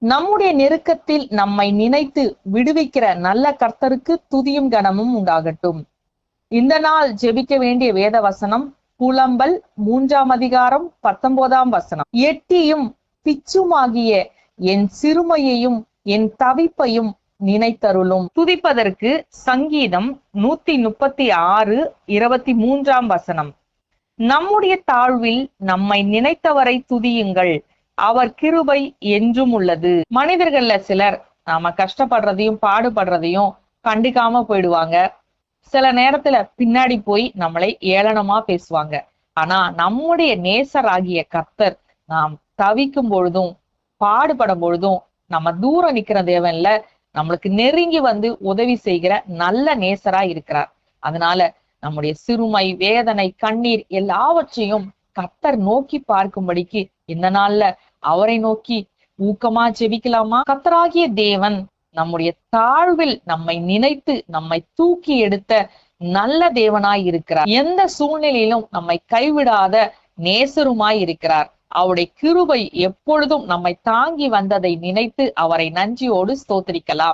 நம்முடைய நெருக்கத்தில் நம்மை நினைத்து விடுவிக்கிற நல்ல கர்த்தருக்கு துதியும் கனமும் உண்டாகட்டும். இந்த நாள் ஜெபிக்க வேண்டிய வேத வசனம் புலம்பல் 3ஆம் அதிகாரம் 19ஆம் வசனம். எட்டியும் பிச்சுமாகிய என் சிறுமையையும் என் தவிப்பையும் நினைத்தருளும். துதிப்பதற்கு சங்கீதம் 136 23ஆம் வசனம். நம்முடைய தாழ்வில் நம்மை நினைத்தவரை துதியுங்கள், அவர் கிருபை என்றும் உள்ளது. மனிதர்கள்ல சிலர் நாம கஷ்டப்படுறதையும் பாடுபடுறதையும் கண்டுக்காம போயிடுவாங்க. சில நேரத்துல பின்னாடி போய் நம்மளை ஏளனமா பேசுவாங்க. ஆனா நம்முடைய நேசராகிய கர்த்தர் நாம் தவிக்கும் பொழுதும் பாடுபடும் பொழுதும் நம்ம தூரம் நிக்கிற தேவன்ல நம்மளுக்கு நெருங்கி வந்து உதவி செய்கிற நல்ல நேசரா இருக்கிறார். அதனால நம்முடைய சிறுமை, வேதனை, கண்ணீர் எல்லாவற்றையும் கர்த்தர் நோக்கி பார்க்கும்படிக்கு இந்த நாள்ல அவரை நோக்கி ஊக்கமா ஜெபிக்கலாமா? கர்த்தராகிய தேவன் நம்முடைய தாழ்வில் நம்மை நினைத்து நம்மை தூக்கி எடுத்த நல்ல தேவனாய் இருக்கிறார். எந்த சூழ்நிலையிலும் நம்மை கைவிடாத நேசருமாய் இருக்கிறார். அவருடைய கிருபை எப்பொழுதும் நம்மை தாங்கி வந்ததை நினைத்து அவரை நன்றியோடு ஸ்தோத்திரிக்கலாம்.